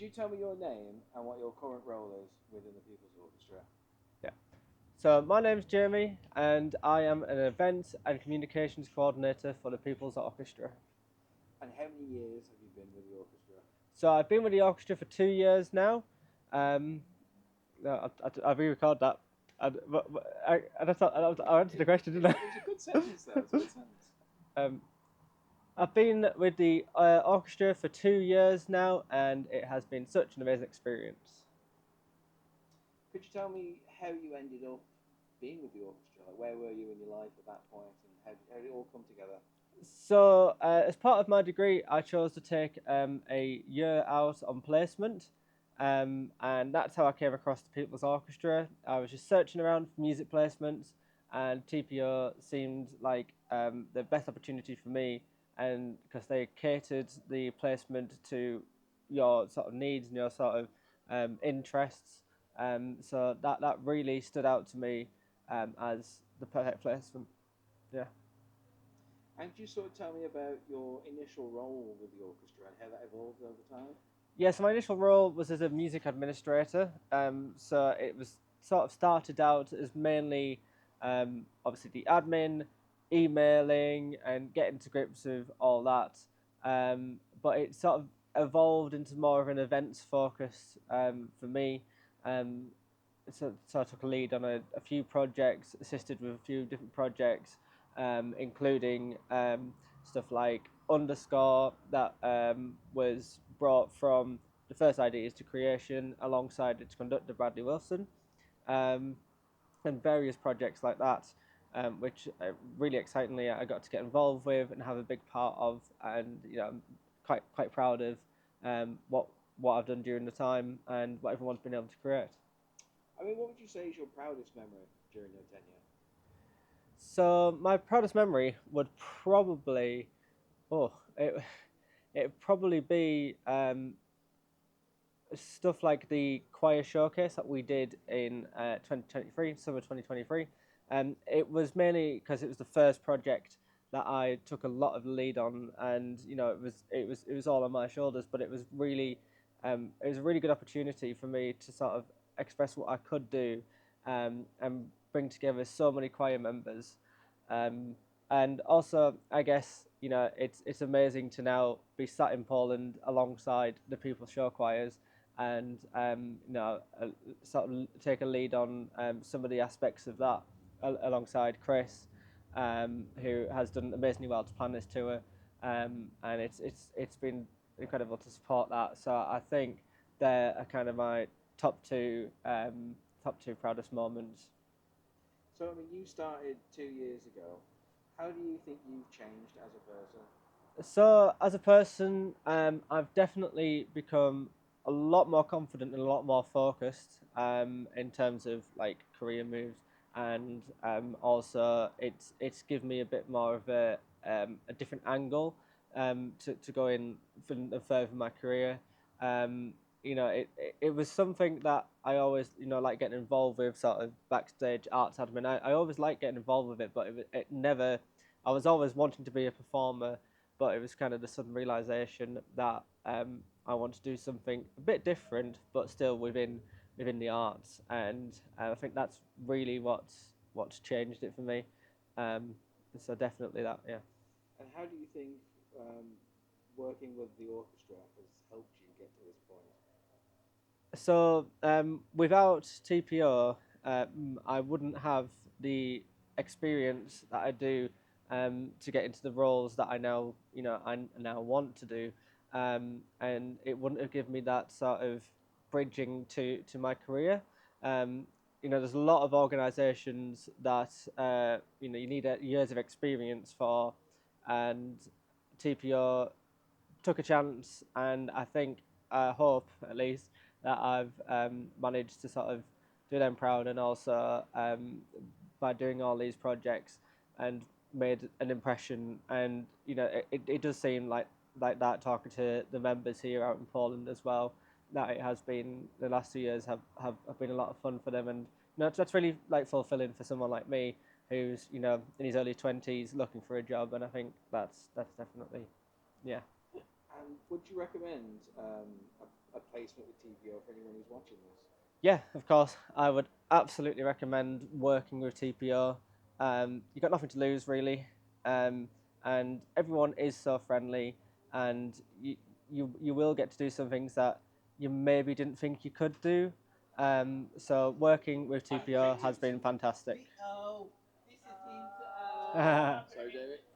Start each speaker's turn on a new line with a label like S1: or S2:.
S1: Could you tell me your name and what your current role is within the People's Orchestra?
S2: Yeah. So my name's Jamie, and I am an events and communications coordinator for the People's Orchestra.
S1: And how many years have you been with the orchestra?
S2: So I've been with the orchestra for 2 years now. Um, no, I re-record that. I just thought I answered the question, didn't
S1: It was a good sentence, though. It was a good sentence.
S2: I? I've been with the orchestra for 2 years now, and it has been such an amazing experience.
S1: Could you tell me how you ended up being with the orchestra? Like, where were you in your life at that point, and how did it all come together?
S2: So, as part of my degree, I chose to take a year out on placement, and that's how I came across the People's Orchestra. I was just searching around for music placements, and TPO seemed like the best opportunity for me, and because they catered the placement to your sort of needs and your sort of interests, so that really stood out to me as the perfect placement. Yeah.
S1: And could you sort of tell me about your initial role with the orchestra and how that evolved over time?
S2: Yeah, so my initial role was as a music administrator. So it was sort of started out as mainly, obviously, the admin, emailing, and getting to grips with all that. But it sort of evolved into more of an events focus for me. Um, so I took a lead on a few projects, assisted with a few different projects, including stuff like Underscore that was brought from the first ideas to creation alongside its conductor Bradley Wilson, um, and various projects like that, which really excitingly I got to get involved with and have a big part of, and I'm quite proud of what I've done during the time and what everyone's been able to create.
S1: I mean, what would you say is your proudest memory during your tenure?
S2: So my proudest memory would probably, oh, it'd probably be stuff like the choir showcase that we did in 2023, summer 2023. It was mainly because it was the first project that I took a lot of the lead on, and it was all on my shoulders. But it was a really good opportunity for me to sort of express what I could do, and bring together so many choir members. Um, and also, I guess it's amazing to now be sat in Poland alongside the People's Show choirs, and sort of take a lead on some of the aspects of that alongside Chris, who has done amazingly well to plan this tour, and it's been incredible to support that. So I think they're kind of my top two top two proudest moments.
S1: So, I mean, you started 2 years ago. How do you think you've changed as a person?
S2: So as a person, I've definitely become a lot more confident and a lot more focused in terms of like career moves, and also it's given me a bit more of a different angle to go in further my career. Um, it was something that I always like getting involved with, sort of backstage arts admin. I always like getting involved with it, but it never. I was always wanting to be a performer, but it was kind of the sudden realization that I want to do something a bit different, but still within the arts, and I think that's really what's changed it for me. Um, so definitely that, yeah.
S1: And how do you think working with the orchestra has helped you get to this point?
S2: So without TPO, I wouldn't have the experience that I do to get into the roles that I now want to do, and it wouldn't have given me that sort of bridging to my career. Um, there's a lot of organisations that you need years of experience for, and TPO took a chance, and I hope at least that I've managed to sort of do them proud, and also by doing all these projects and made an impression. And it does seem like that, talking to the members here out in Poland as well, that it has been the last 2 years have been a lot of fun for them, and that's really like fulfilling for someone like me who's in his early 20s looking for a job. And I think that's definitely, yeah.
S1: And would you recommend a placement with TPO for anyone who's watching this?
S2: Yeah, of course. I would absolutely recommend working with TPO. You've got nothing to lose, really, and everyone is so friendly, and you will get to do some things that you maybe didn't think you could do. So working with TPO has been fantastic.
S1: Sorry, David.